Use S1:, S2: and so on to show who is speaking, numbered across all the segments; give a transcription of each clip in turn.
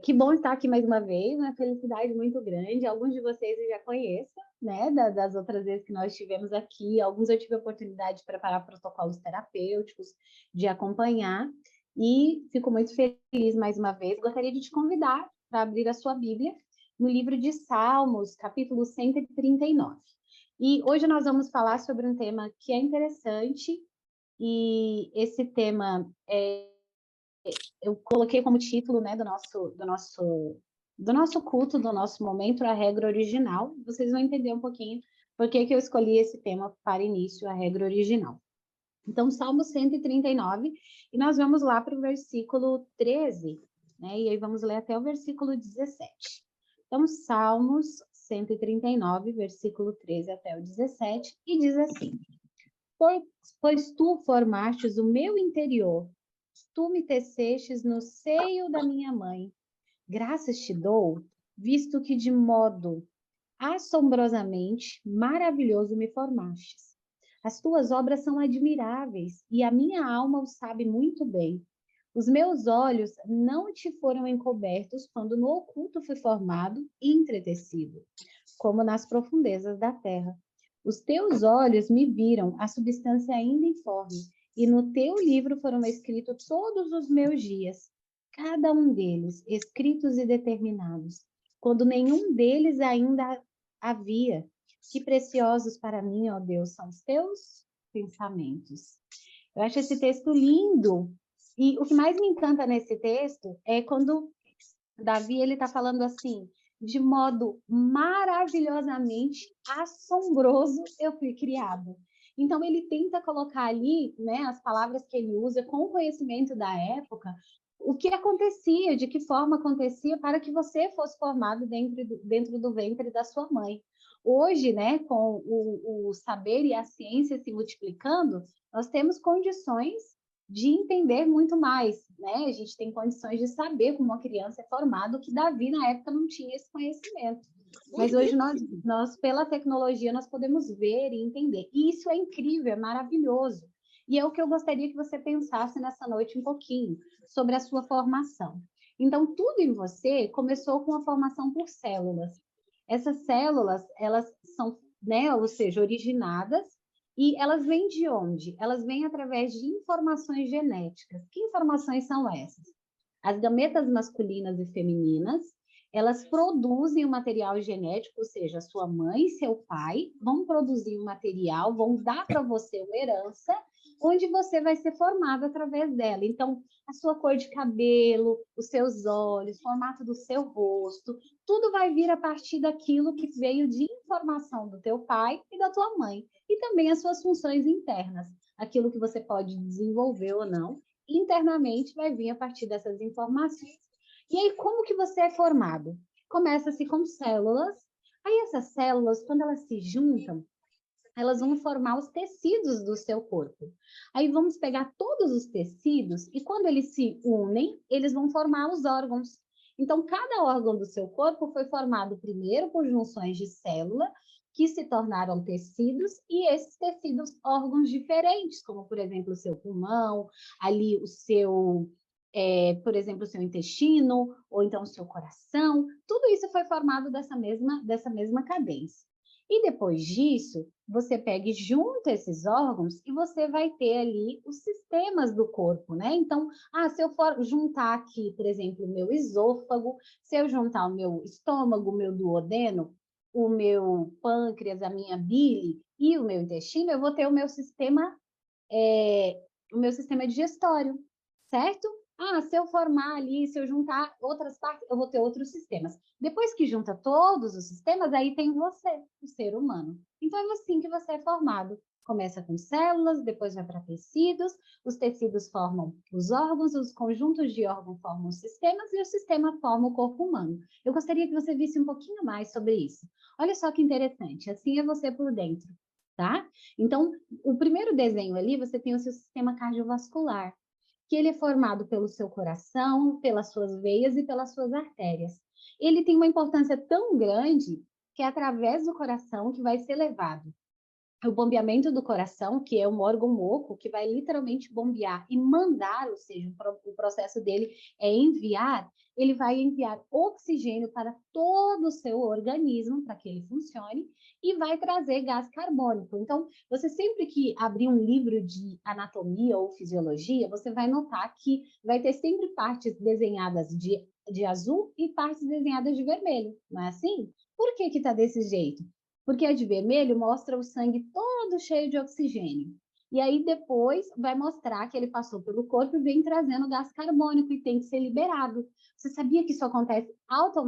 S1: Que bom estar aqui mais uma vez, uma felicidade muito grande. Alguns de vocês eu já conheço, né, das outras vezes que nós estivemos aqui. Alguns eu tive a oportunidade de preparar protocolos terapêuticos, de acompanhar, e fico muito feliz mais uma vez. Gostaria de te convidar para abrir a sua Bíblia no livro de Salmos, capítulo 139. E hoje nós vamos falar sobre um tema que é interessante, e esse tema eu coloquei como título, né, do nosso culto, do nosso momento, a regra original. Vocês vão entender um pouquinho por que eu escolhi esse tema para início, a regra original. Então, Salmo 139, e nós vamos lá para o versículo 13, né, e aí vamos ler até o versículo 17. Então, Salmos 139, versículo 13 até o 17, e diz assim: Pois tu formastes o meu interior, tu me tecestes no seio da minha mãe. Graças te dou, visto que de modo assombrosamente maravilhoso me formastes. As tuas obras são admiráveis, e a minha alma o sabe muito bem. Os meus olhos não te foram encobertos quando no oculto fui formado e entretecido, como nas profundezas da terra. Os teus olhos me viram a substância ainda informe, e no teu livro foram escritos todos os meus dias, cada um deles escritos e determinados, quando nenhum deles ainda havia. Que preciosos para mim, ó Deus, são os teus pensamentos. Eu acho esse texto lindo. E o que mais me encanta nesse texto é quando Davi ele está falando assim: de modo maravilhosamente assombroso eu fui criado. Então ele tenta colocar ali, né, as palavras que ele usa com o conhecimento da época, o que acontecia, de que forma acontecia para que você fosse formado dentro do ventre da sua mãe. Hoje, né, com o saber e a ciência se multiplicando, nós temos condições de entender muito mais, né? A gente tem condições de saber como uma criança é formada, o que Davi, na época, não tinha esse conhecimento. Mas hoje nós, pela tecnologia, nós podemos ver e entender. E isso é incrível, é maravilhoso. E é o que eu gostaria que você pensasse nessa noite um pouquinho, sobre a sua formação. Então, tudo em você começou com a formação por células. Essas células, elas são, né, ou seja, originadas, e elas vêm de onde? Elas vêm através de informações genéticas. Que informações são essas? As gametas masculinas e femininas, elas produzem o material genético, ou seja, sua mãe e seu pai vão produzir um material, vão dar para você uma herança, onde você vai ser formado através dela. Então, a sua cor de cabelo, os seus olhos, o formato do seu rosto, tudo vai vir a partir daquilo que veio de informação do teu pai e da tua mãe. E também as suas funções internas, aquilo que você pode desenvolver ou não, internamente vai vir a partir dessas informações. E aí, como que você é formado? Começa-se com células. Aí essas células, quando elas se juntam, elas vão formar os tecidos do seu corpo. Aí vamos pegar todos os tecidos e quando eles se unem, eles vão formar os órgãos. Então, cada órgão do seu corpo foi formado primeiro por junções de célula, que se tornaram tecidos, e esses tecidos, órgãos diferentes, como, por exemplo, o seu pulmão, ali o seu, por exemplo, o seu intestino, ou então o seu coração, tudo isso foi formado dessa mesma cadência. E depois disso, você pega e junta esses órgãos e você vai ter ali os sistemas do corpo, né? Então, se eu for juntar aqui, por exemplo, o meu esôfago, se eu juntar o meu estômago, o meu duodeno, o meu pâncreas, a minha bile e o meu intestino, eu vou ter o meu sistema digestório, certo? Se eu formar ali, se eu juntar outras partes, eu vou ter outros sistemas. Depois que junta todos os sistemas, aí tem você, o ser humano. Então é assim que você é formado. Começa com células, depois vai para tecidos, os tecidos formam os órgãos, os conjuntos de órgãos formam os sistemas e o sistema forma o corpo humano. Eu gostaria que você visse um pouquinho mais sobre isso. Olha só que interessante, assim é você por dentro, tá? Então, o primeiro desenho ali, você tem o seu sistema cardiovascular, que ele é formado pelo seu coração, pelas suas veias e pelas suas artérias. Ele tem uma importância tão grande que é através do coração que vai ser levado o bombeamento do coração, que é um órgão oco, que vai literalmente bombear e mandar, ou seja, o processo dele é enviar, ele vai enviar oxigênio para todo o seu organismo, para que ele funcione, e vai trazer gás carbônico. Então, você sempre que abrir um livro de anatomia ou fisiologia, você vai notar que vai ter sempre partes desenhadas de azul e partes desenhadas de vermelho, não é assim? Por que está desse jeito? Porque a de vermelho mostra o sangue todo cheio de oxigênio. E aí depois vai mostrar que ele passou pelo corpo e vem trazendo gás carbônico e tem que ser liberado. Você sabia que isso acontece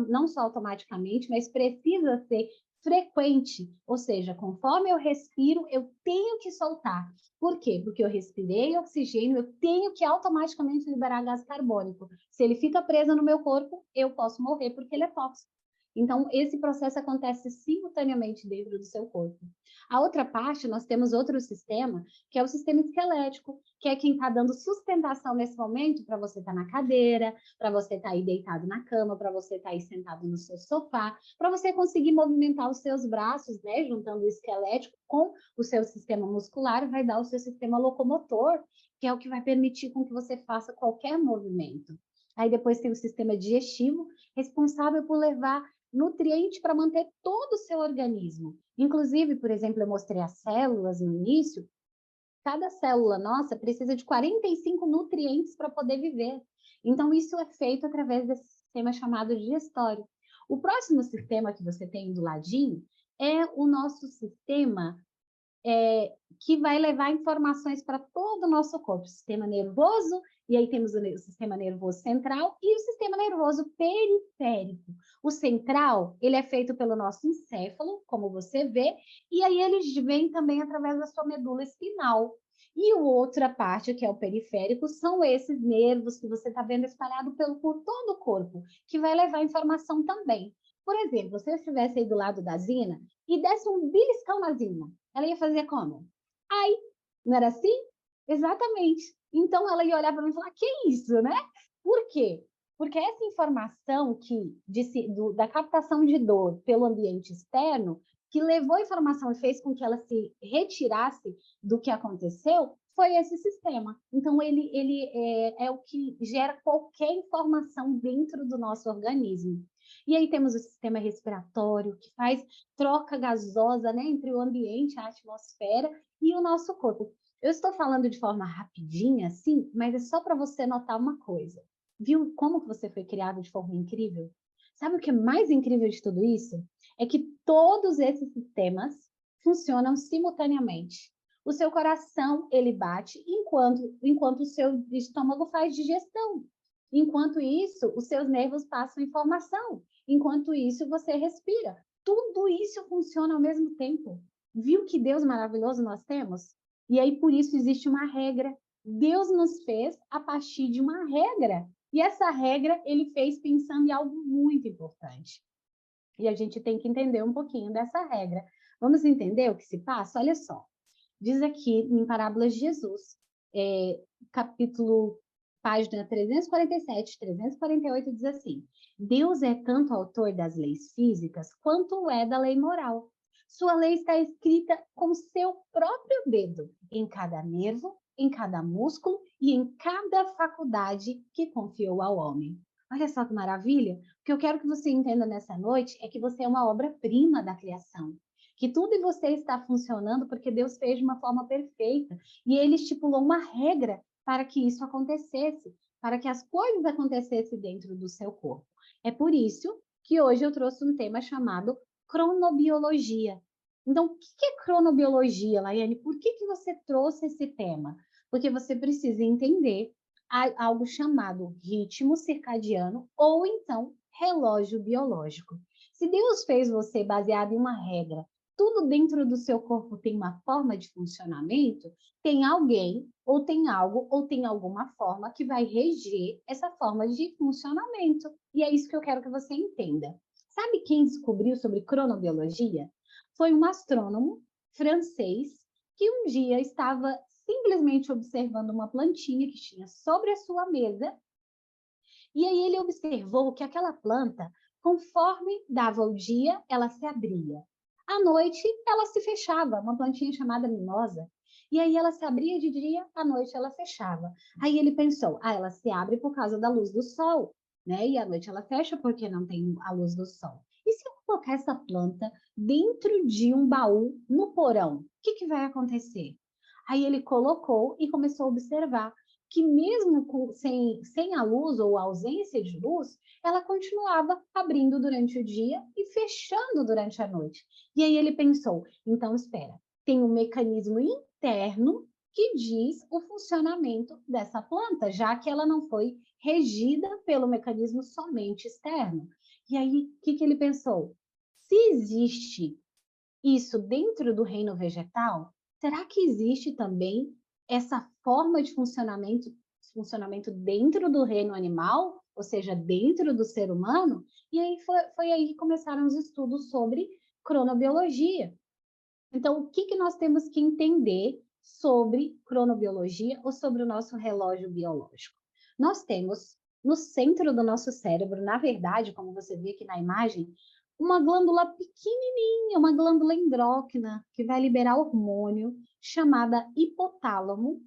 S1: não só automaticamente, mas precisa ser frequente, ou seja, conforme eu respiro, eu tenho que soltar. Por quê? Porque eu respirei oxigênio, eu tenho que automaticamente liberar gás carbônico. Se ele fica preso no meu corpo, eu posso morrer porque ele é tóxico. Então, esse processo acontece simultaneamente dentro do seu corpo. A outra parte, nós temos outro sistema, que é o sistema esquelético, que é quem está dando sustentação nesse momento para você estar na cadeira, para você estar aí deitado na cama, para você estar aí sentado no seu sofá, para você conseguir movimentar os seus braços, né, juntando o esquelético com o seu sistema muscular, vai dar o seu sistema locomotor, que é o que vai permitir com que você faça qualquer movimento. Aí depois tem o sistema digestivo, responsável por levar nutriente para manter todo o seu organismo. Inclusive, por exemplo, eu mostrei as células no início, cada célula nossa precisa de 45 nutrientes para poder viver. Então, isso é feito através desse sistema chamado digestório. O próximo sistema que você tem do ladinho é o nosso sistema que vai levar informações para todo o nosso corpo, sistema nervoso, e aí temos o sistema nervoso central e o sistema nervoso periférico. O central, ele é feito pelo nosso encéfalo, como você vê, e aí ele vem também através da sua medula espinal. E a outra parte, que é o periférico, são esses nervos que você está vendo espalhado por todo o corpo, que vai levar informação também. Por exemplo, se eu estivesse aí do lado da Zina e desse um beliscão na Zina, ela ia fazer como? Ai, não era assim? Exatamente. Então ela ia olhar para mim e falar: que isso, né? Por quê? Porque essa informação da captação de dor pelo ambiente externo, que levou a informação e fez com que ela se retirasse do que aconteceu, foi esse sistema. Então, ele é o que gera qualquer informação dentro do nosso organismo. E aí temos o sistema respiratório, que faz troca gasosa, né, entre o ambiente, a atmosfera e o nosso corpo. Eu estou falando de forma rapidinha, sim, mas é só para você notar uma coisa. Viu como que você foi criado de forma incrível? Sabe o que é mais incrível de tudo isso? É que todos esses sistemas funcionam simultaneamente. O seu coração, ele bate enquanto o seu estômago faz digestão. Enquanto isso, os seus nervos passam informação. Enquanto isso, você respira. Tudo isso funciona ao mesmo tempo. Viu que Deus maravilhoso nós temos? E aí, por isso, existe uma regra. Deus nos fez a partir de uma regra. E essa regra ele fez pensando em algo muito importante. E a gente tem que entender um pouquinho dessa regra. Vamos entender o que se passa? Olha só. Diz aqui em Parábolas de Jesus, capítulo, página 347, 348, diz assim: Deus é tanto autor das leis físicas quanto é da lei moral. Sua lei está escrita com seu próprio dedo, em cada nervo, em cada músculo e em cada faculdade que confiou ao homem. Olha só que maravilha! O que eu quero que você entenda nessa noite é que você é uma obra-prima da criação. Que tudo em você está funcionando porque Deus fez de uma forma perfeita e Ele estipulou uma regra para que isso acontecesse, para que as coisas acontecessem dentro do seu corpo. É por isso que hoje eu trouxe um tema chamado cronobiologia. Então, o que é cronobiologia, Laiane? Por que você trouxe esse tema? Porque você precisa entender algo chamado ritmo circadiano ou então relógio biológico. Se Deus fez você baseado em uma regra, tudo dentro do seu corpo tem uma forma de funcionamento, tem alguém, ou tem algo, ou tem alguma forma que vai reger essa forma de funcionamento. E é isso que eu quero que você entenda. Sabe quem descobriu sobre cronobiologia? Foi um astrônomo francês que um dia estava simplesmente observando uma plantinha que tinha sobre a sua mesa, e aí ele observou que aquela planta, conforme dava o dia, ela se abria. À noite, ela se fechava, uma plantinha chamada mimosa. E aí ela se abria de dia, à noite ela fechava. Aí ele pensou, ela se abre por causa da luz do sol, né? E à noite ela fecha porque não tem a luz do sol. E se eu colocar essa planta dentro de um baú no porão, o que vai acontecer? Aí ele colocou e começou a observar que mesmo sem a luz ou a ausência de luz, ela continuava abrindo durante o dia e fechando durante a noite. E aí ele pensou, então espera, tem um mecanismo interno que diz o funcionamento dessa planta, já que ela não foi regida pelo mecanismo somente externo. E aí, o que ele pensou? Se existe isso dentro do reino vegetal, será que existe também essa forma de funcionamento dentro do reino animal, ou seja, dentro do ser humano? E aí foi aí que começaram os estudos sobre cronobiologia. Então, o que nós temos que entender sobre cronobiologia ou sobre o nosso relógio biológico? Nós temos no centro do nosso cérebro, na verdade, como você vê aqui na imagem, uma glândula pequenininha, uma glândula endócrina, que vai liberar hormônio, chamada hipotálamo,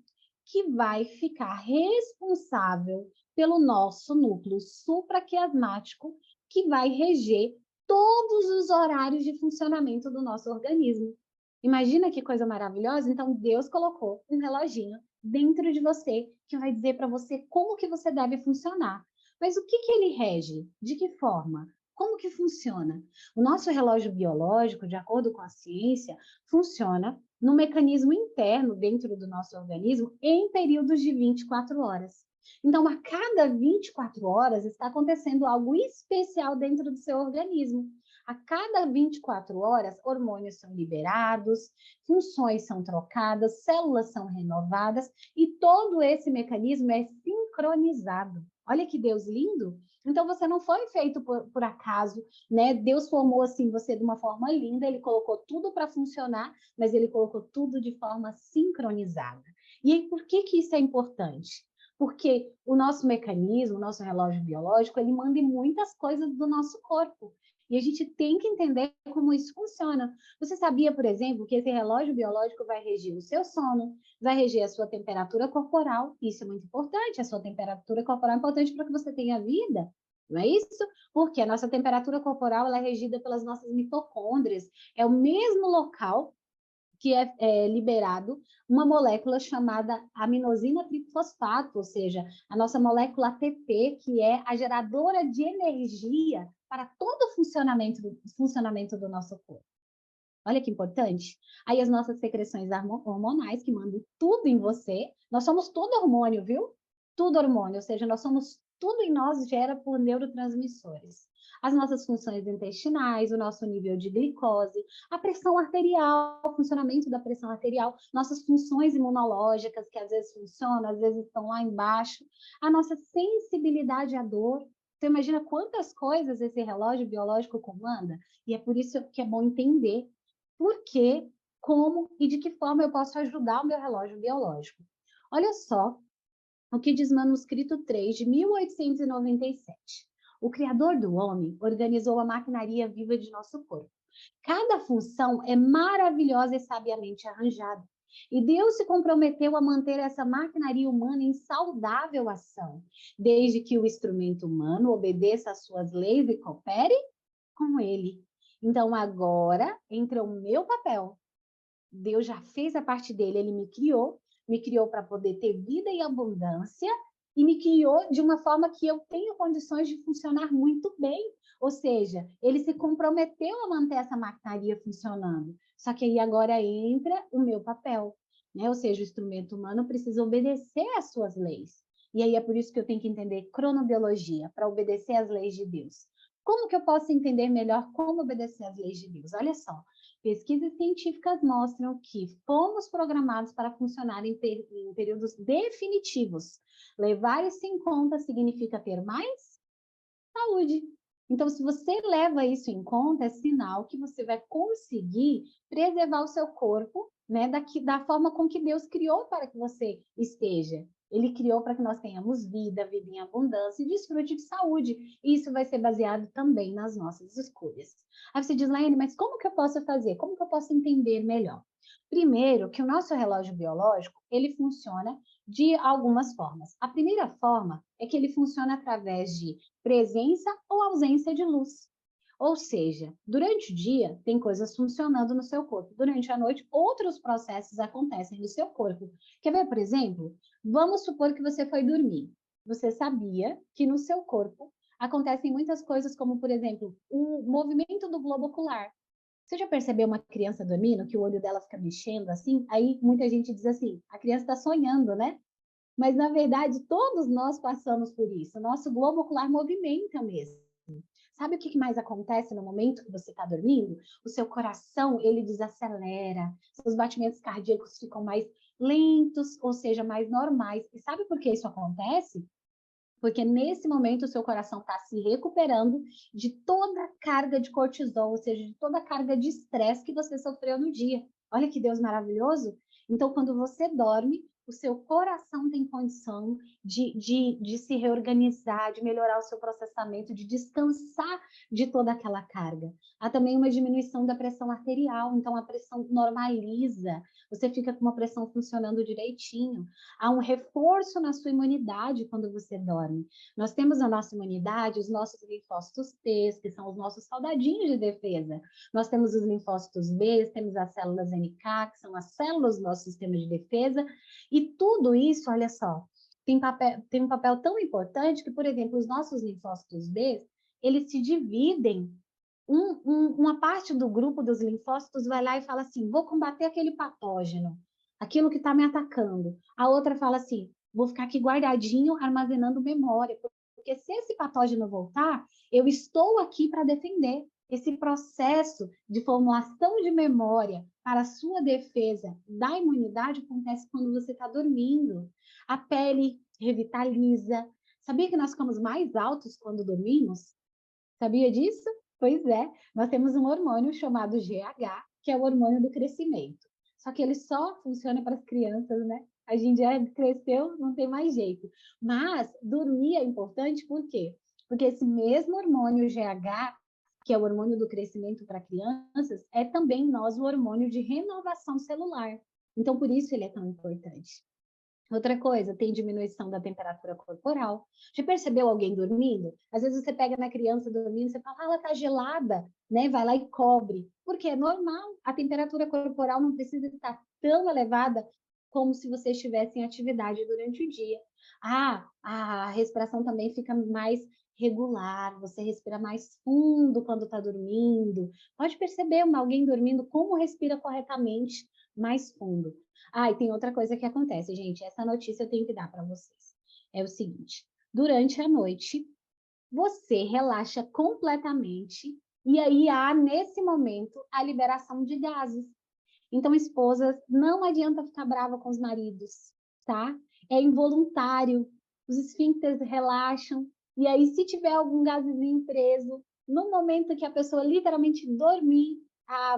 S1: que vai ficar responsável pelo nosso núcleo supraquiasmático, que vai reger todos os horários de funcionamento do nosso organismo. Imagina que coisa maravilhosa? Então, Deus colocou um reloginho dentro de você que vai dizer para você como que você deve funcionar. Mas o que ele rege? De que forma? Como que funciona? O nosso relógio biológico, de acordo com a ciência, funciona no mecanismo interno dentro do nosso organismo em períodos de 24 horas. Então, a cada 24 horas está acontecendo algo especial dentro do seu organismo. A cada 24 horas, hormônios são liberados, funções são trocadas, células são renovadas e todo esse mecanismo é sincronizado. Olha que Deus lindo! Então você não foi feito por acaso, né? Deus formou assim você de uma forma linda, ele colocou tudo para funcionar, mas ele colocou tudo de forma sincronizada. E aí, por que isso é importante? Porque o nosso mecanismo, o nosso relógio biológico, ele manda em muitas coisas do nosso corpo. E a gente tem que entender como isso funciona. Você sabia, por exemplo, que esse relógio biológico vai regir o seu sono, vai reger a sua temperatura corporal? Isso é muito importante. A sua temperatura corporal é importante para que você tenha vida. Não é isso? Porque a nossa temperatura corporal ela é regida pelas nossas mitocôndrias. É o mesmo local que é liberado uma molécula chamada aminosina trifosfato, ou seja, a nossa molécula ATP, que é a geradora de energia para todo o funcionamento do nosso corpo. Olha que importante. Aí as nossas secreções hormonais, que mandam tudo em você. Nós somos todo hormônio, viu? Tudo hormônio, ou seja, nós somos tudo em nós gera por neurotransmissores. As nossas funções intestinais, o nosso nível de glicose, a pressão arterial, o funcionamento da pressão arterial, nossas funções imunológicas, que às vezes funcionam, às vezes estão lá embaixo, a nossa sensibilidade à dor. Você imagina quantas coisas esse relógio biológico comanda? E é por isso que é bom entender por que, como e de que forma eu posso ajudar o meu relógio biológico. Olha só o que diz Manuscrito 3, de 1897. O Criador do homem organizou a maquinaria viva de nosso corpo. Cada função é maravilhosa e sabiamente arranjada. E Deus se comprometeu a manter essa maquinaria humana em saudável ação, desde que o instrumento humano obedeça às suas leis e coopere com ele. Então, agora entra o meu papel. Deus já fez a parte dele, ele me criou para poder ter vida e abundância, e me criou de uma forma que eu tenho condições de funcionar muito bem. Ou seja, ele se comprometeu a manter essa maquinaria funcionando. Só que aí agora entra o meu papel, né? Ou seja, o instrumento humano precisa obedecer às suas leis. E aí é por isso que eu tenho que entender cronobiologia, para obedecer às leis de Deus. Como que eu posso entender melhor como obedecer às leis de Deus? Olha só, pesquisas científicas mostram que fomos programados para funcionar em períodos definitivos. Levar isso em conta significa ter mais saúde. Então, se você leva isso em conta, é sinal que você vai conseguir preservar o seu corpo, né, da forma com que Deus criou para que você esteja. Ele criou para que nós tenhamos vida, vida em abundância e desfrute de saúde. E isso vai ser baseado também nas nossas escolhas. Aí você diz, Laine, mas como que eu posso fazer? Como que eu posso entender melhor? Primeiro, que o nosso relógio biológico, ele funciona de algumas formas. A primeira forma é que ele funciona através de presença ou ausência de luz. Ou seja, durante o dia tem coisas funcionando no seu corpo, durante a noite outros processos acontecem no seu corpo. Quer ver, por exemplo? Vamos supor que você foi dormir. Você sabia que no seu corpo acontecem muitas coisas, como, por exemplo, o movimento do globo ocular. Você já percebeu uma criança dormindo, que o olho dela fica mexendo assim? Aí muita gente diz assim, a criança está sonhando, né? Mas, na verdade, todos nós passamos por isso. O nosso globo ocular movimenta mesmo. Sabe o que mais acontece no momento que você está dormindo? O seu coração, ele desacelera, seus batimentos cardíacos ficam mais lentos, ou seja, mais normais. E sabe por que isso acontece? Porque nesse momento o seu coração está se recuperando de toda a carga de cortisol, ou seja, de toda a carga de estresse que você sofreu no dia. Olha que Deus maravilhoso! Então, quando você dorme, o seu coração tem condição de se reorganizar, de melhorar o seu processamento, de descansar de toda aquela carga. Há também uma diminuição da pressão arterial, então a pressão normaliza, você fica com uma pressão funcionando direitinho. Há um reforço na sua imunidade quando você dorme. Nós temos na nossa imunidade os nossos linfócitos T, que são os nossos soldadinhos de defesa. Nós temos os linfócitos B, temos as células NK, que são as células do nosso sistema de defesa, e tudo isso, olha só, tem um papel tão importante que, por exemplo, os nossos linfócitos B, eles se dividem. Uma parte do grupo dos linfócitos vai lá e fala assim, vou combater aquele patógeno, aquilo que está me atacando. A outra fala assim, vou ficar aqui guardadinho, armazenando memória, porque se esse patógeno voltar, eu estou aqui para defender. Esse processo de formulação de memória para a sua defesa da imunidade acontece quando você está dormindo. A pele revitaliza. Sabia que nós ficamos mais altos quando dormimos? Sabia disso? Pois é, nós temos um hormônio chamado GH, que é o hormônio do crescimento. Só que ele só funciona para as crianças, né? A gente já cresceu, não tem mais jeito. Mas dormir é importante por quê? Porque esse mesmo hormônio GH, que é o hormônio do crescimento para crianças, é também nós o hormônio de renovação celular. Então, por isso ele é tão importante. Outra coisa, tem diminuição da temperatura corporal. Já percebeu alguém dormindo? Às vezes você pega na criança dormindo, você fala, ela tá gelada, né? Vai lá e cobre. Porque é normal, a temperatura corporal não precisa estar tão elevada como se você estivesse em atividade durante o dia. A respiração também fica mais regular, você respira mais fundo quando está dormindo. Pode perceber alguém dormindo como respira corretamente mais fundo. E tem outra coisa que acontece, gente. Essa notícia eu tenho que dar para vocês. É o seguinte: durante a noite, você relaxa completamente e aí há, nesse momento, a liberação de gases. Então, esposas, não adianta ficar brava com os maridos, tá? É involuntário. Os esfíncteres relaxam. E aí, se tiver algum gasezinho preso, no momento que a pessoa literalmente dormir,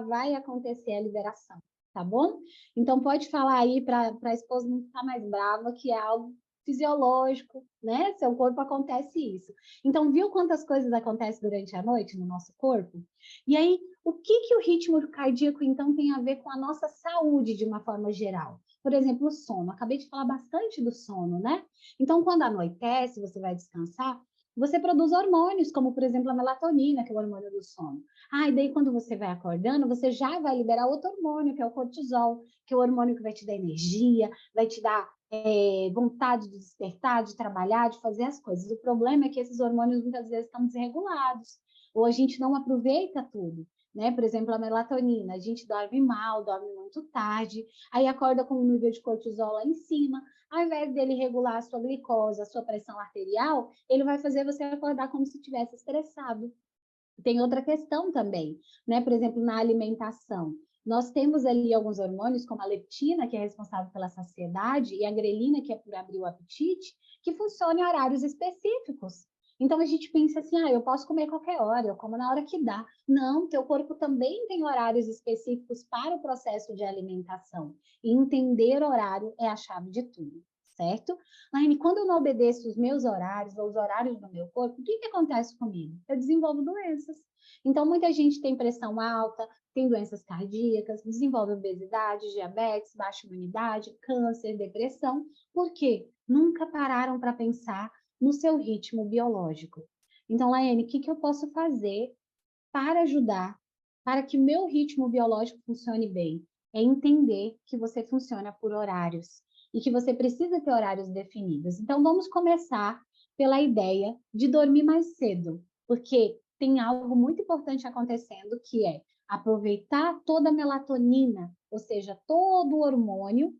S1: vai acontecer a liberação, tá bom? Então, pode falar aí para a esposa não ficar mais brava, que é algo fisiológico, né? Seu corpo acontece isso. Então, viu quantas coisas acontecem durante a noite no nosso corpo? E aí, o que o ritmo cardíaco, então, tem a ver com a nossa saúde de uma forma geral? Por exemplo, o sono. Acabei de falar bastante do sono, né? Então, quando anoitece, você vai descansar, você produz hormônios, como, por exemplo, a melatonina, que é o hormônio do sono. E daí, quando você vai acordando, você já vai liberar outro hormônio, que é o cortisol, que é o hormônio que vai te dar energia, vai te dar vontade de despertar, de trabalhar, de fazer as coisas. O problema é que esses hormônios muitas vezes estão desregulados, ou a gente não aproveita tudo, né? Por exemplo, a melatonina, a gente dorme mal, dorme muito tarde, aí acorda com um nível de cortisol lá em cima, ao invés dele regular a sua glicose, a sua pressão arterial, ele vai fazer você acordar como se estivesse estressado. Tem outra questão também, né? Por exemplo, na alimentação. Nós temos ali alguns hormônios, como a leptina, que é responsável pela saciedade, e a grelina, que é por abrir o apetite, que funcionam em horários específicos. Então a gente pensa assim, eu posso comer qualquer hora, eu como na hora que dá. Não, teu corpo também tem horários específicos para o processo de alimentação. E entender horário é a chave de tudo, certo? Laine, quando eu não obedeço os meus horários ou os horários do meu corpo, o que acontece comigo? Eu desenvolvo doenças. Então, muita gente tem pressão alta, tem doenças cardíacas, desenvolve obesidade, diabetes, baixa imunidade, câncer, depressão. Por quê? Nunca pararam para pensar no seu ritmo biológico. Então, Laine, o que eu posso fazer para ajudar, para que meu ritmo biológico funcione bem? É entender que você funciona por horários e que você precisa ter horários definidos. Então, vamos começar pela ideia de dormir mais cedo, porque tem algo muito importante acontecendo, que é aproveitar toda a melatonina, ou seja, todo o hormônio,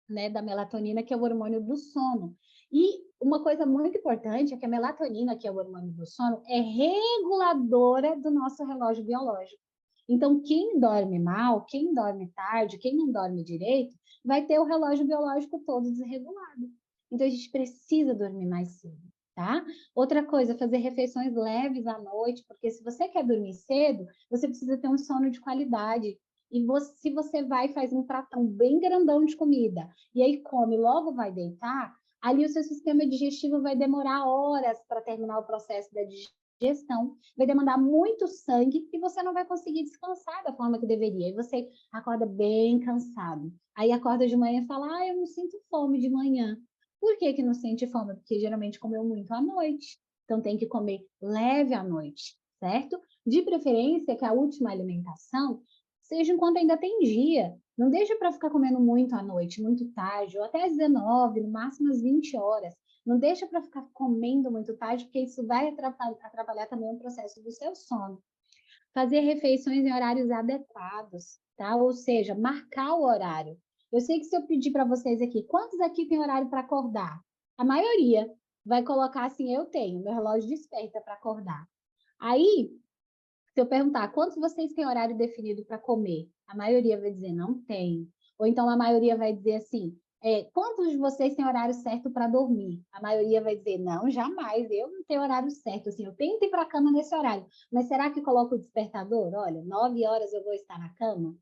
S1: né, da melatonina, que é o hormônio do sono. E uma coisa muito importante é que a melatonina, que é o hormônio do sono, é reguladora do nosso relógio biológico. Então, quem dorme mal, quem dorme tarde, quem não dorme direito, vai ter o relógio biológico todo desregulado. Então, a gente precisa dormir mais cedo, tá? Outra coisa, fazer refeições leves à noite, porque se você quer dormir cedo, você precisa ter um sono de qualidade. E você, se você vai e faz um pratão bem grandão de comida, e aí come, logo vai deitar, ali o seu sistema digestivo vai demorar horas para terminar o processo da digestão, vai demandar muito sangue e você não vai conseguir descansar da forma que deveria. E você acorda bem cansado. Aí acorda de manhã e fala, eu não sinto fome de manhã. Por que que não sente fome? Porque geralmente comeu muito à noite. Então tem que comer leve à noite, certo? De preferência que a última alimentação seja enquanto ainda tem dia. Não deixa para ficar comendo muito à noite, muito tarde, ou até às 19, no máximo às 20 horas. Não deixa para ficar comendo muito tarde, porque isso vai atrapalhar também o processo do seu sono. Fazer refeições em horários adequados, tá? Ou seja, marcar o horário. Eu sei que se eu pedir para vocês aqui, quantos aqui tem horário para acordar? A maioria vai colocar assim, eu tenho, meu relógio desperta para acordar. Aí, se eu perguntar quantos vocês têm horário definido para comer, a maioria vai dizer não tem. Ou então a maioria vai dizer assim, quantos de vocês têm horário certo para dormir? A maioria vai dizer não, jamais, eu não tenho horário certo. Assim, eu tenho que ir para a cama nesse horário. Mas será que coloco o despertador? Olha, 9 horas eu vou estar na cama?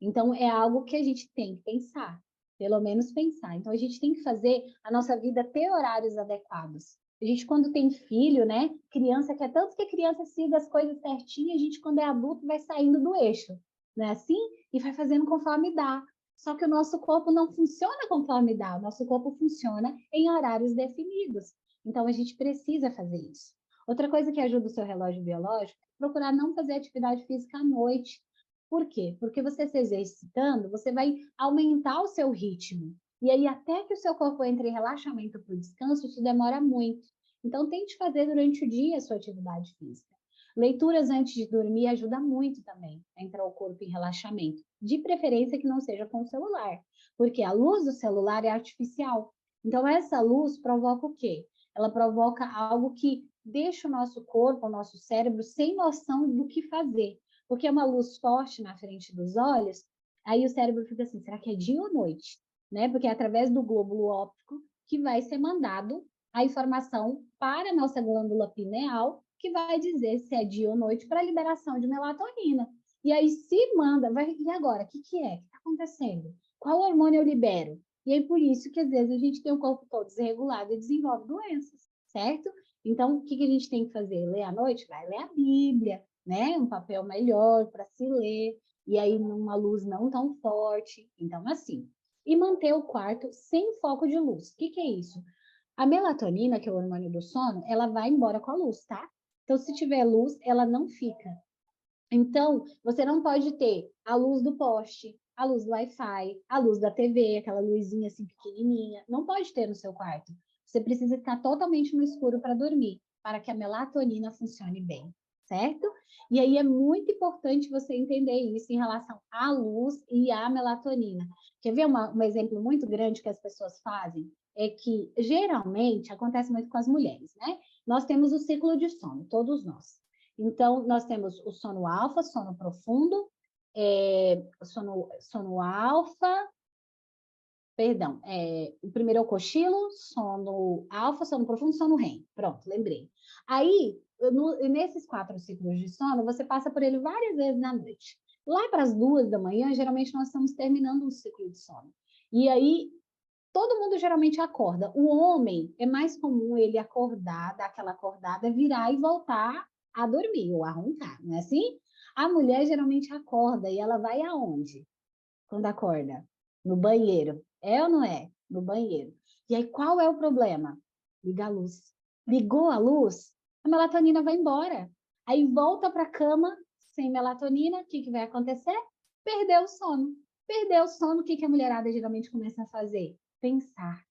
S1: Então é algo que a gente tem que pensar, pelo menos pensar. Então a gente tem que fazer a nossa vida ter horários adequados. A gente, quando tem filho, né? Criança quer tanto que a criança siga as coisas certinho, a gente, quando é adulto, vai saindo do eixo, não é assim? E vai fazendo conforme dá. Só que o nosso corpo não funciona conforme dá, o nosso corpo funciona em horários definidos. Então a gente precisa fazer isso. Outra coisa que ajuda o seu relógio biológico é procurar não fazer atividade física à noite. Por quê? Porque você se exercitando, você vai aumentar o seu ritmo. E aí, até que o seu corpo entre em relaxamento para o descanso, isso demora muito. Então, tente fazer durante o dia a sua atividade física. Leituras antes de dormir ajuda muito também a entrar o corpo em relaxamento. De preferência que não seja com o celular, porque a luz do celular é artificial. Então, essa luz provoca o quê? Ela provoca algo que deixa o nosso corpo, o nosso cérebro, sem noção do que fazer. Porque é uma luz forte na frente dos olhos, aí o cérebro fica assim, será que é dia ou noite? Né? Porque é através do glóbulo óptico que vai ser mandado a informação para a nossa glândula pineal, que vai dizer se é dia ou noite para a liberação de melatonina. E aí, se manda, e agora? O que é? O que está acontecendo? Qual hormônio eu libero? E aí, por isso que às vezes a gente tem o corpo todo desregulado e desenvolve doenças, certo? Então, o que a gente tem que fazer? Ler à noite? Vai ler a Bíblia, né? Um papel melhor para se ler, e aí numa luz não tão forte. Então, assim. E manter o quarto sem foco de luz. O que é isso? A melatonina, que é o hormônio do sono, ela vai embora com a luz, tá? Então, se tiver luz, ela não fica. Então, você não pode ter a luz do poste, a luz do Wi-Fi, a luz da TV, aquela luzinha assim pequenininha. Não pode ter no seu quarto. Você precisa ficar totalmente no escuro para dormir, para que a melatonina funcione bem, certo? E aí é muito importante você entender isso em relação à luz e à melatonina. Quer ver um exemplo muito grande que as pessoas fazem? É que geralmente acontece muito com as mulheres, né? Nós temos o ciclo de sono, todos nós. Então, nós temos o sono alfa, sono profundo, sono alfa, perdão, o primeiro é o cochilo, sono alfa, sono profundo, sono REM. Pronto, lembrei. Aí, nesses 4 ciclos de sono, você passa por ele várias vezes na noite. Lá para as 2 da manhã, geralmente nós estamos terminando um ciclo de sono. E aí, todo mundo geralmente acorda. O homem, é mais comum ele acordar, dar aquela acordada, virar e voltar a dormir ou a roncar, não é assim? A mulher geralmente acorda e ela vai aonde? Quando acorda? No banheiro. É ou não é? No banheiro. E aí, qual é o problema? Liga a luz. Ligou a luz, a melatonina vai embora. Aí volta para a cama sem melatonina, o que vai acontecer? Perdeu o sono. Perdeu o sono, o que a mulherada geralmente começa a fazer? Pensar.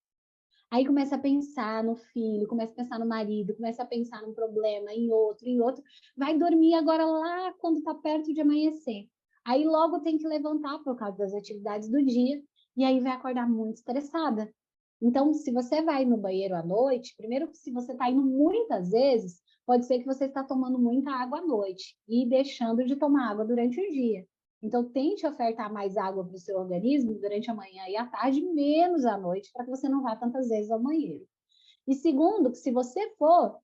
S1: Aí começa a pensar no filho, começa a pensar no marido, começa a pensar num problema, em outro. Vai dormir agora lá quando está perto de amanhecer. Aí logo tem que levantar por causa das atividades do dia, e aí vai acordar muito estressada. Então, se você vai no banheiro à noite, primeiro que se você está indo muitas vezes, pode ser que você está tomando muita água à noite e deixando de tomar água durante o dia. Então, tente ofertar mais água para o seu organismo durante a manhã e a tarde, menos à noite, para que você não vá tantas vezes ao banheiro. E segundo, que se você for,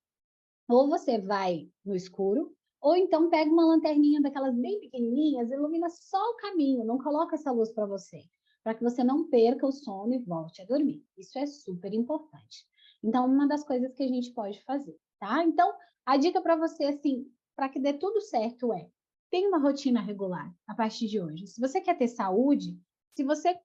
S1: ou você vai no escuro, ou então pega uma lanterninha daquelas bem pequenininhas, ilumina só o caminho, não coloca essa luz para você, para que você não perca o sono e volte a dormir. Isso é super importante. Então, uma das coisas que a gente pode fazer, tá? Então, a dica para você, assim, para que dê tudo certo é, tenha uma rotina regular a partir de hoje. Se você quer ter saúde, se você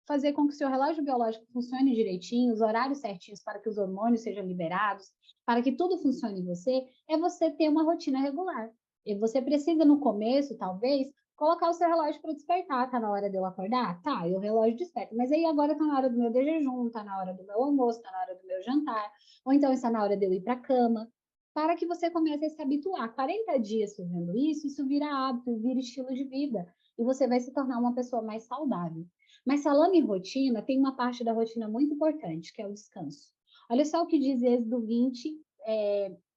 S1: fazer com que o seu relógio biológico funcione direitinho, os horários certinhos para que os hormônios sejam liberados, para que tudo funcione em você, é você ter uma rotina regular. E você precisa, no começo, talvez, colocar o seu relógio para despertar. Tá na hora de eu acordar? Tá, e o relógio desperta. Mas aí agora tá na hora do meu de jejum, tá na hora do meu almoço, tá na hora do meu jantar, ou então está na hora de eu ir para a cama, para que você comece a se habituar. 40 dias fazendo isso vira hábito, vira estilo de vida. E você vai se tornar uma pessoa mais saudável. Mas falando em rotina, tem uma parte da rotina muito importante, que é o descanso. Olha só o que diz Êxodo 20,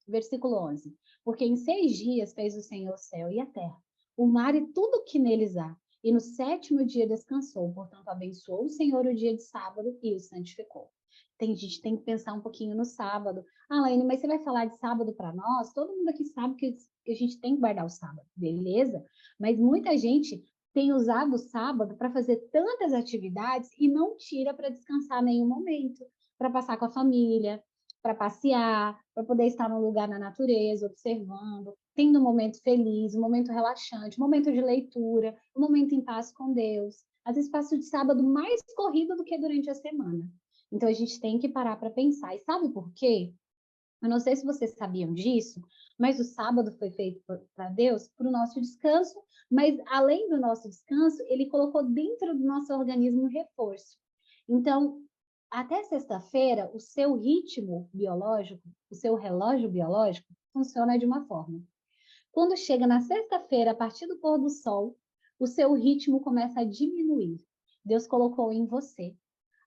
S1: versículo 11. Porque em 6 dias fez o Senhor o céu e a terra, o mar e tudo que neles há. E no 7º dia descansou, portanto abençoou o Senhor o dia de sábado e o santificou. Tem gente tem que pensar um pouquinho no sábado. Ah, Laine, mas você vai falar de sábado para nós? Todo mundo aqui sabe que a gente tem que guardar o sábado, beleza? Mas muita gente tem usado o sábado para fazer tantas atividades e não tira para descansar nenhum momento, para passar com a família, para passear, para poder estar num lugar na natureza, observando, tendo um momento feliz, um momento relaxante, um momento de leitura, um momento em paz com Deus. Às vezes passa o de sábado mais corrido do que durante a semana. Então a gente tem que parar para pensar. E sabe por quê? Eu não sei se vocês sabiam disso, mas o sábado foi feito para Deus para o nosso descanso, mas além do nosso descanso, ele colocou dentro do nosso organismo um reforço. Então, até sexta-feira, o seu ritmo biológico, o seu relógio biológico, funciona de uma forma. Quando chega na sexta-feira, a partir do pôr do sol, o seu ritmo começa a diminuir. Deus colocou em você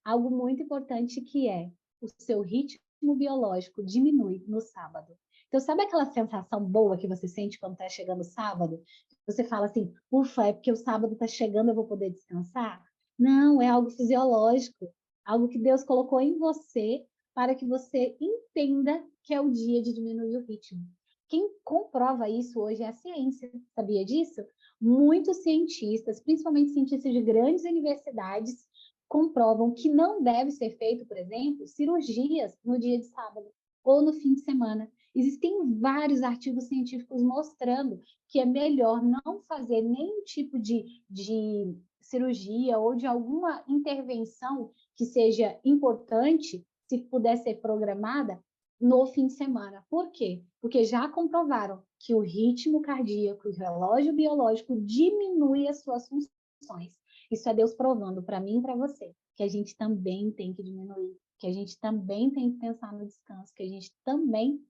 S1: algo muito importante que é o seu ritmo biológico diminui no sábado. Então, sabe aquela sensação boa que você sente quando está chegando o sábado? Você fala assim, ufa, é porque o sábado está chegando, eu vou poder descansar? Não, é algo fisiológico, algo que Deus colocou em você para que você entenda que é o dia de diminuir o ritmo. Quem comprova isso hoje é a ciência, sabia disso? Muitos cientistas, principalmente cientistas de grandes universidades, comprovam que não deve ser feito, por exemplo, cirurgias no dia de sábado ou no fim de semana. Existem vários artigos científicos mostrando que é melhor não fazer nenhum tipo de cirurgia ou de alguma intervenção que seja importante, se puder ser programada, no fim de semana. Por quê? Porque já comprovaram que o ritmo cardíaco, o relógio biológico diminui as suas funções. Isso é Deus provando para mim e para você que a gente também tem que diminuir, que a gente também tem que pensar no descanso, que a gente também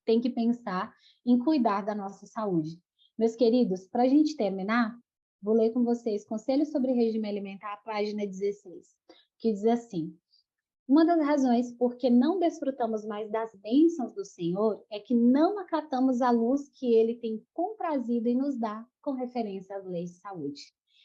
S1: tem que pensar em cuidar da nossa saúde. Meus queridos, para a gente terminar, vou ler com vocês Conselhos sobre Regime Alimentar, página 16, que diz assim: uma das razões por que não desfrutamos mais das bênçãos do Senhor é que não acatamos a luz que Ele tem comprazido em nos dar com referência às leis de saúde.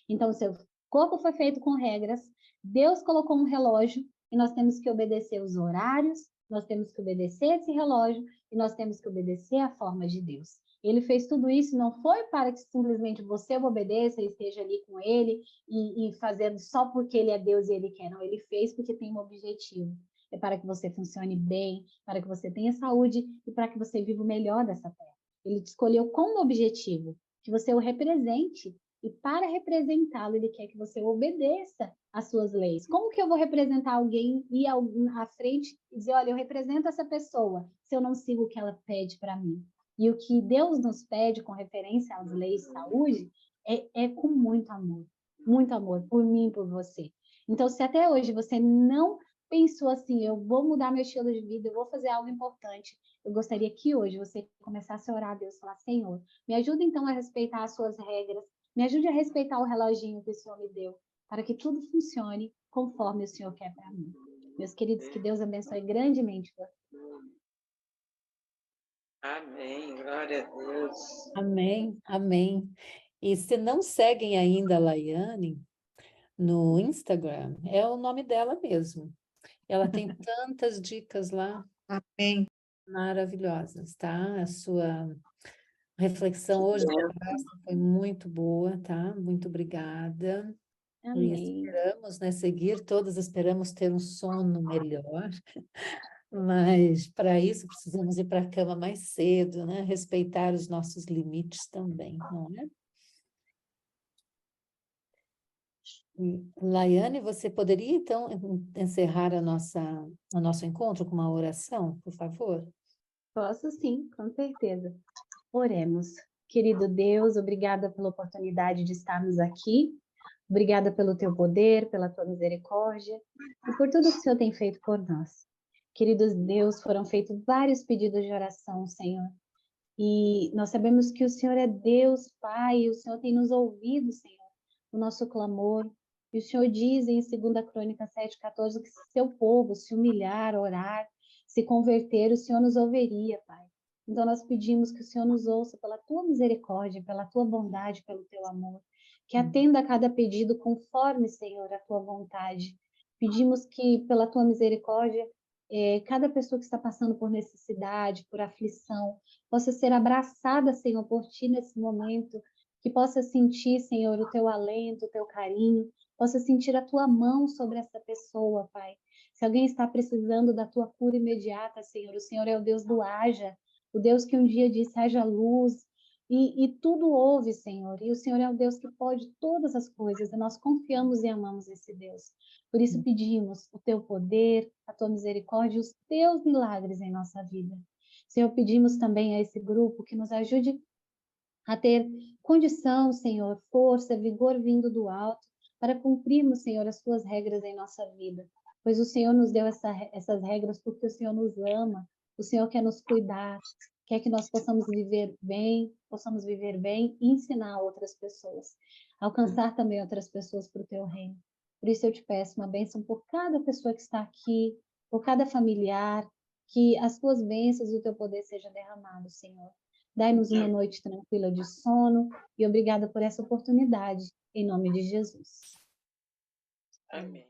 S1: Então, seu corpo foi feito com regras, Deus colocou um relógio e nós temos que obedecer os horários, nós temos que obedecer esse relógio e nós temos que obedecer a forma de Deus. Ele fez tudo isso, não foi para que simplesmente você obedeça e esteja ali com ele e fazendo só porque ele é Deus e ele quer. Não, ele fez porque tem um objetivo. É para que você funcione bem, para que você tenha saúde e para que você viva o melhor dessa terra. Ele te escolheu como objetivo que você o represente e para representá-lo, ele quer que você obedeça às suas leis. Como que eu vou representar alguém e ir à frente e dizer, olha, eu represento essa pessoa, se eu não sigo o que ela pede para mim? E o que Deus nos pede com referência às leis de saúde é com muito amor por mim, por você. Então, se até hoje você não pensou assim, eu vou mudar meu estilo de vida, eu vou fazer algo importante, eu gostaria que hoje você começasse a orar a Deus, falar, Senhor, me ajuda então a respeitar as suas regras, me ajude a respeitar o reloginho que o Senhor me deu, para que tudo funcione conforme o Senhor quer para mim. Meus queridos, que Deus abençoe grandemente você.
S2: Amém, glória a Deus.
S3: Amém, amém. E se não seguem ainda a Laiane no Instagram, é o nome dela mesmo. Ela tem tantas dicas lá
S4: Amém.
S3: maravilhosas, tá? A sua reflexão hoje da conversa foi muito boa, tá? Muito obrigada. E
S1: Amém.
S3: esperamos, né, seguir, todos esperamos ter um sono melhor, mas para isso precisamos ir para a cama mais cedo, né? Respeitar os nossos limites também, não é? Laiane, você poderia então encerrar o nosso encontro com uma oração, por favor?
S1: Posso sim, com certeza. Oremos. Querido Deus, obrigada pela oportunidade de estarmos aqui. Obrigada pelo teu poder, pela tua misericórdia e por tudo que o Senhor tem feito por nós. Queridos Deus, foram feitos vários pedidos de oração, Senhor. E nós sabemos que o Senhor é Deus, Pai, e o Senhor tem nos ouvido, Senhor, o nosso clamor. E o Senhor diz em 2 Crônicas 7,14 que se seu povo se humilhar, orar, se converter, o Senhor nos ouviria, Pai. Então nós pedimos que o Senhor nos ouça pela tua misericórdia, pela tua bondade, pelo teu amor. Que atenda a cada pedido conforme, Senhor, a tua vontade. Pedimos que, pela tua misericórdia, cada pessoa que está passando por necessidade, por aflição, possa ser abraçada, Senhor, por Ti nesse momento, que possa sentir, Senhor, o Teu alento, o Teu carinho, possa sentir a Tua mão sobre essa pessoa, Pai. Se alguém está precisando da Tua cura imediata, Senhor, o Senhor é o Deus do haja, o Deus que um dia disse haja luz, e tudo houve, Senhor, e o Senhor é o Deus que pode todas as coisas, e nós confiamos e amamos esse Deus. Por isso pedimos o Teu poder, a Tua misericórdia e os Teus milagres em nossa vida. Senhor, pedimos também a esse grupo que nos ajude a ter condição, Senhor, força, vigor vindo do alto, para cumprirmos, Senhor, as Tuas regras em nossa vida. Pois o Senhor nos deu essas regras porque o Senhor nos ama, o Senhor quer nos cuidar, quer que nós possamos viver bem e ensinar outras pessoas, alcançar também outras pessoas para o Teu reino. Por isso eu te peço uma bênção por cada pessoa que está aqui, por cada familiar, que as Tuas bênçãos e o Teu poder sejam derramados, Senhor. Dai-nos uma noite tranquila de sono e obrigada por essa oportunidade, em nome de Jesus.
S2: Amém.